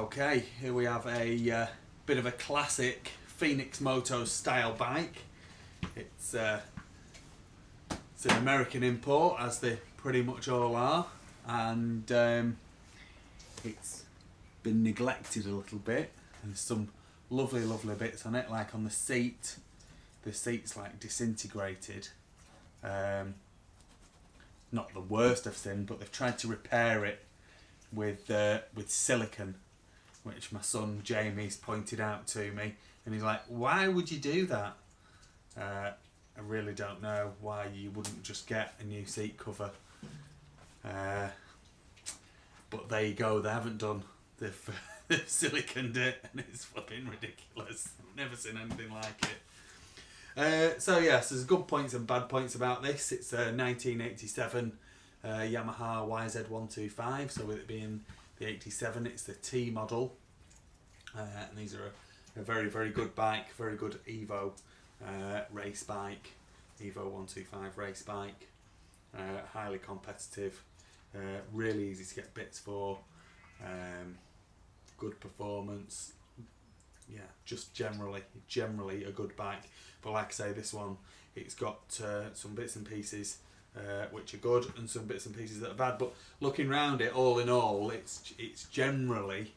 Okay, here we have a bit of a classic Phoenix Moto style bike. It's an American import, as they pretty much all are, and it's been neglected a little bit. There's some lovely bits on it, like on the seat. The seat's like disintegrated. Not the worst I've seen, but they've tried to repair it with silicone, which my son Jamie's pointed out to me, and he's like, why would you do that? I really don't know why you wouldn't just get a new seat cover, but there you go, they haven't done. They've siliconed it, and it's flipping ridiculous. I've never seen anything like it. So yes, there's good points and bad points about this. It's a 1987 Yamaha YZ125, so with it being the 87, it's the T model, and these are a very good bike, very good Evo race bike, Evo 125 race bike, highly competitive, really easy to get bits for, good performance. Yeah, just generally a good bike. But like I say, this one, it's got some bits and pieces which are good, and some bits and pieces that are bad. But looking round it, all in all, it's generally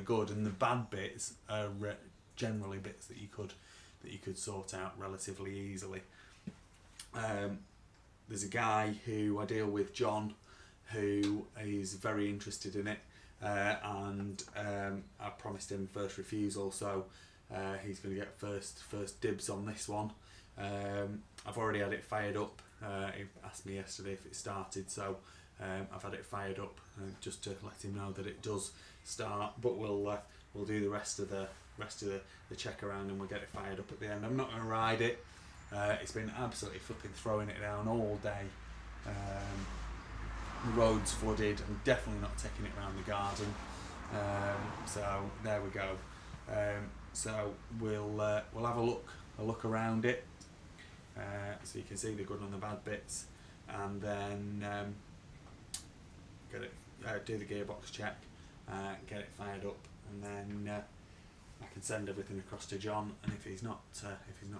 good, and the bad bits are generally bits that you could sort out relatively easily. There's a guy who I deal with, John, who is very interested in it. And I promised him first refusal, so he's going to get first dibs on this one. I've already had it fired up. He asked me yesterday if it started, so I've had it fired up just to let him know that it does start. But we'll do the rest of the check around, and we'll get it fired up at the end. I'm not going to ride it. It's been absolutely flipping throwing it down all day. The road's flooded. I'm definitely not taking it around the garden. So there we go. So we'll have a look around it, so you can see the good and the bad bits, and then do the gearbox check, get it fired up, and then I can send everything across to John. And if he's not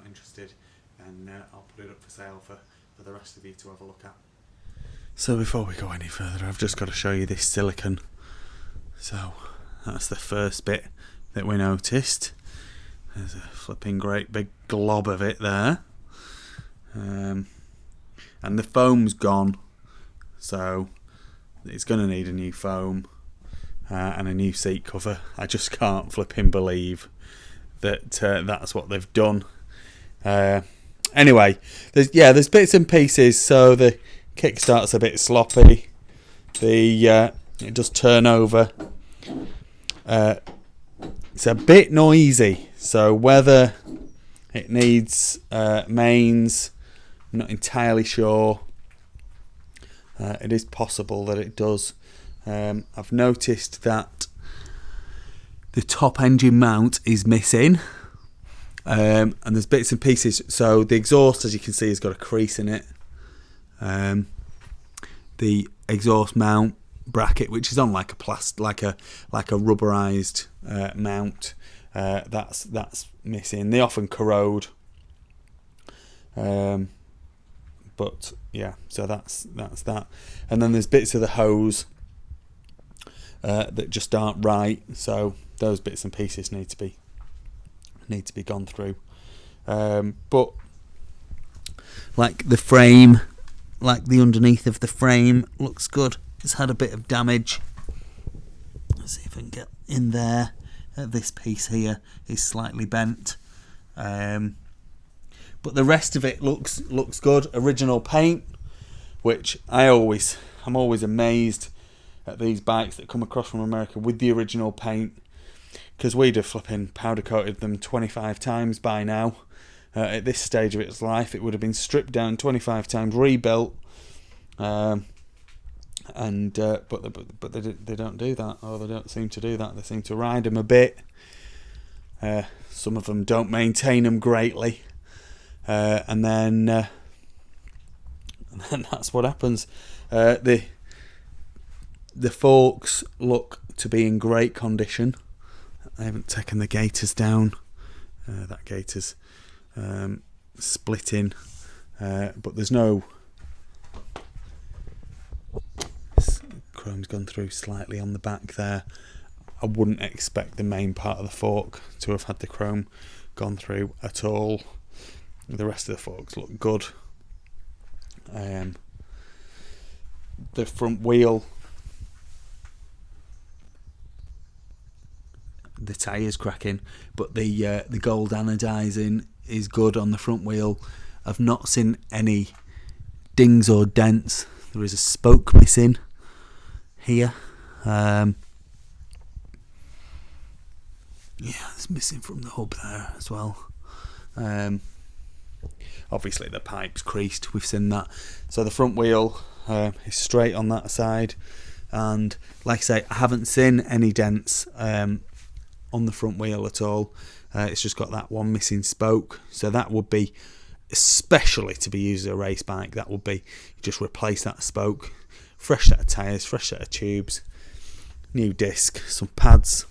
interested, then I'll put it up for sale for the rest of you to have a look at. So before we go any further, I've just got to show you this silicone. So that's the first bit that we noticed. There's a flipping great big glob of it there. And the foam's gone, so it's going to need a new foam and a new seat cover. I just can't flipping believe that that's what they've done. Anyway, there's bits and pieces. So the kickstart's a bit sloppy. It does turn over. It's a bit noisy, so whether it needs mains, I'm not entirely sure. It is possible that it does. I've noticed that the top engine mount is missing, and there's bits and pieces. So the exhaust, as you can see, has got a crease in it. The exhaust mount bracket, which is on like a rubberized mount, that's missing. They often corrode, but yeah, so that's that. And then there's bits of the hose that just aren't right, so those bits and pieces need to be gone through. But like the frame, like the underneath of the frame looks good. It's had a bit of damage. Let's see if I can get in there. This piece here is slightly bent, but the rest of it looks good. Original paint, which I'm always amazed at these bikes that come across from America with the original paint, because we'd have flipping powder coated them 25 times by now. At this stage of its life, it would have been stripped down 25 times, rebuilt, but they don't do that, or they don't seem to do that. They seem to ride them a bit. Some of them don't maintain them greatly, and then that's what happens. The forks look to be in great condition. I haven't taken the gaiters down. That gaiter's splitting, but there's no... Chrome's gone through slightly on the back there. I wouldn't expect the main part of the fork to have had the chrome gone through at all. The rest of the forks look good. The front wheel, the tyre's cracking, but the gold anodizing is good on the front wheel. I've not seen any dings or dents. There is a spoke missing here. Yeah, it's missing from the hub there as well. Obviously the pipe's creased, we've seen that. So the front wheel is straight on that side, and like I say, I haven't seen any dents on the front wheel at all. It's just got that one missing spoke, so that would be, especially to be used as a race bike, that would be just replace that spoke, fresh set of tyres, fresh set of tubes, new disc, some pads.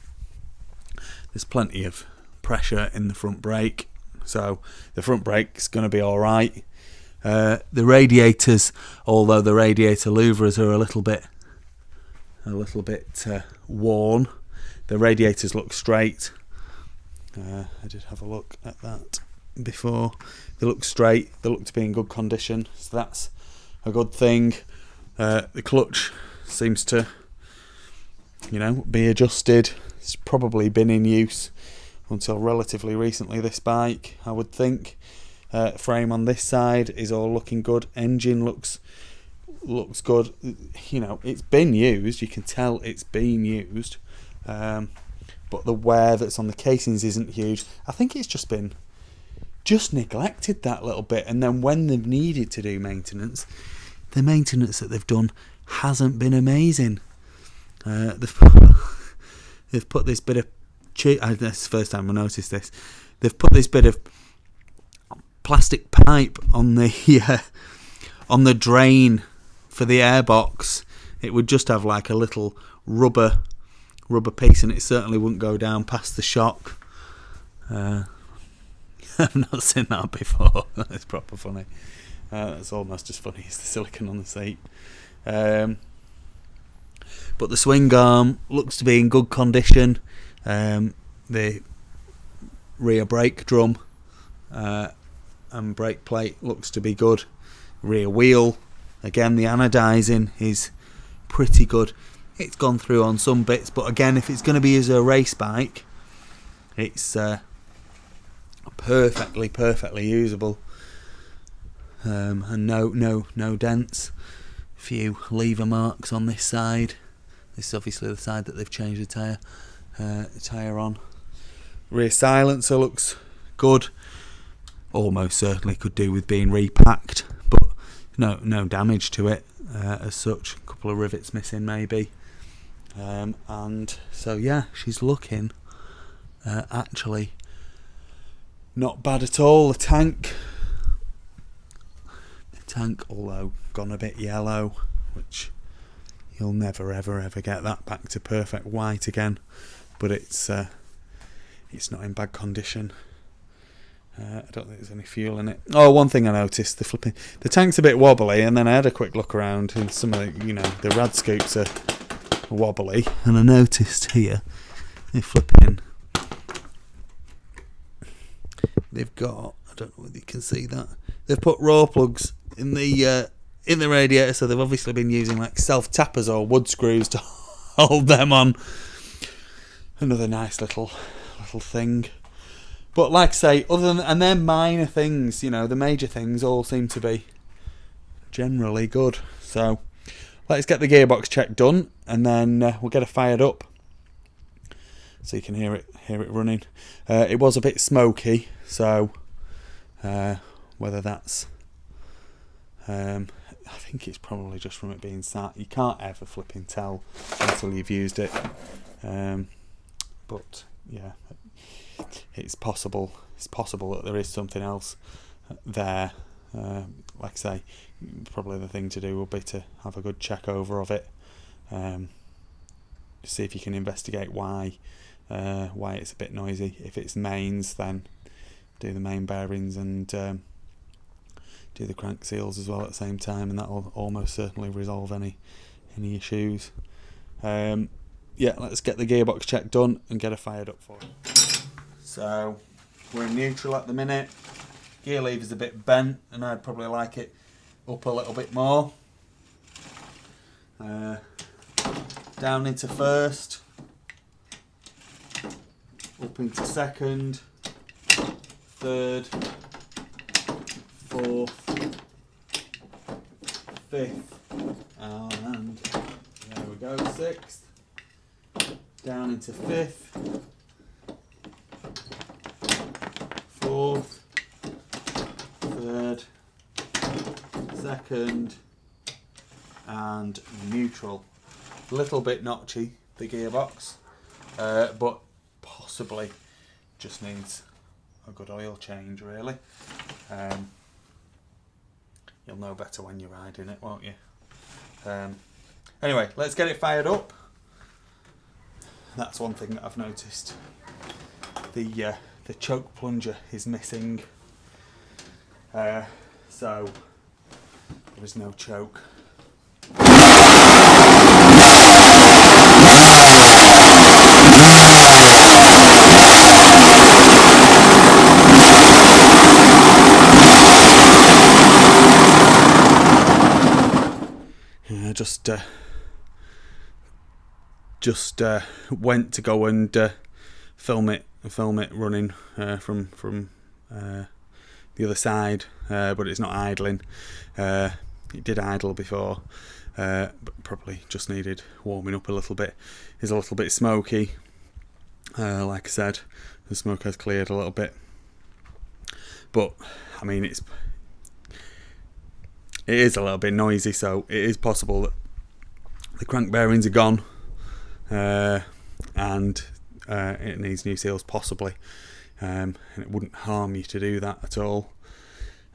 There's plenty of pressure in the front brake, so the front brake's going to be alright. The radiators, although the radiator louvers are a little bit worn, the radiators look straight. I did have a look at that before. They look straight, they look to be in good condition, so that's a good thing. The clutch seems to, be adjusted. It's probably been in use until relatively recently, this bike, I would think. Frame on this side is all looking good. Engine looks good. It's been used. You can tell it's been used. But the wear that's on the casings isn't huge. I think it's just been neglected that little bit. And then when they've needed to do maintenance, the maintenance that they've done hasn't been amazing. They've put this bit of that's the first time I noticed this. They've put this bit of plastic pipe on the drain for the airbox. It would just have like a little rubber piece, and it certainly wouldn't go down past the shock. I've not seen that before. That's proper funny. That's almost as funny as the silicone on the seat. But the swing arm looks to be in good condition. The rear brake drum and brake plate looks to be good. Rear wheel, again, the anodizing is pretty good. It's gone through on some bits, but again, if it's going to be as a race bike, it's perfectly usable. And no dents. A few lever marks on this side. This is obviously the side that they've changed the tyre on. Rear silencer looks good. Almost certainly could do with being repacked, but no damage to it as such. A couple of rivets missing maybe. And so yeah, she's looking actually not bad at all. The tank, although gone a bit yellow, which you'll never ever get that back to perfect white again, but it's not in bad condition. I don't think there's any fuel in it. Oh, one thing I noticed, the tank's a bit wobbly, and then I had a quick look around, and some of the rad scoops are wobbly, and I noticed here they've got, I don't know whether you can see that, they've put raw plugs in the radiator, so they've obviously been using like self tappers or wood screws to hold them on. Another nice little thing. But like I say, and they're minor things, the major things all seem to be generally good. So let's get the gearbox check done, and then we'll get it fired up so you can hear it running. It was a bit smoky, so whether that's I think it's probably just from it being sat. You can't ever flipping tell until you've used it. But yeah, it's possible that there is something else there. Like I say, probably the thing to do will be to have a good check over of it. see if you can investigate why it's a bit noisy. If it's mains, then do the main bearings and do the crank seals as well at the same time, and that will almost certainly resolve any issues. Yeah, let's get the gearbox check done and get her fired up for it. So we're in neutral at the minute. Gear lever's a bit bent, and I'd probably like it up a little bit more. Down into first, up into second, third, fourth, fifth, and there we go, sixth. Down into fifth, fourth, third, second, and neutral. A little bit notchy, the gearbox, but possibly just needs a good oil change, really. You'll know better when you're riding it, won't you? Anyway, let's get it fired up. That's one thing that I've noticed. The choke plunger is missing, so there is no choke. Just went to go and film it running from the other side, but it's not idling. It did idle before, but probably just needed warming up a little bit. It's a little bit smoky, like I said. The smoke has cleared a little bit, but I mean it is a little bit noisy, so it is possible that the crank bearings are gone, and it needs new seals possibly, and it wouldn't harm you to do that at all.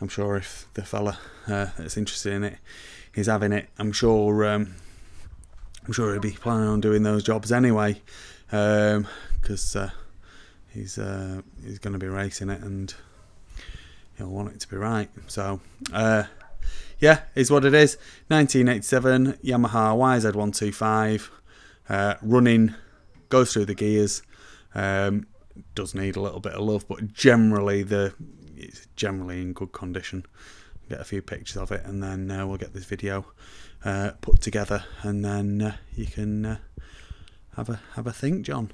I'm sure if the fella that's interested in it is having it, I'm sure he'll be planning on doing those jobs anyway, because he's going to be racing it and he'll want it to be right. So yeah, is what it is. 1987 Yamaha YZ125, running, goes through the gears. Does need a little bit of love, but generally it's generally in good condition. Get a few pictures of it, and then we'll get this video put together, and then you can have a think, John.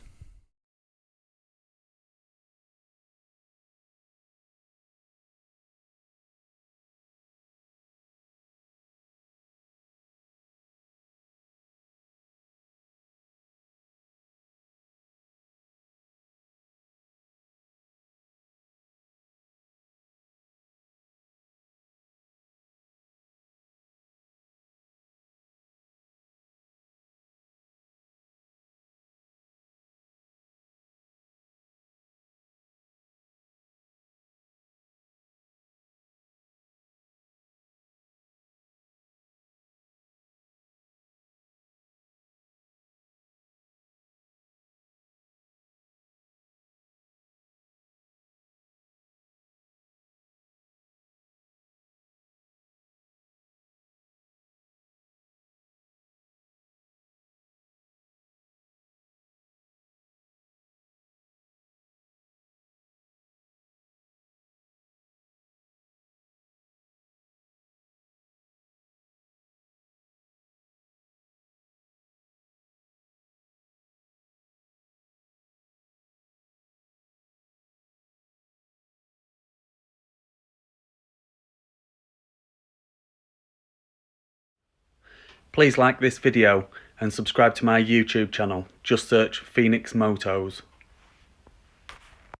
Please like this video and subscribe to my YouTube channel. Just search Phoenix Motos.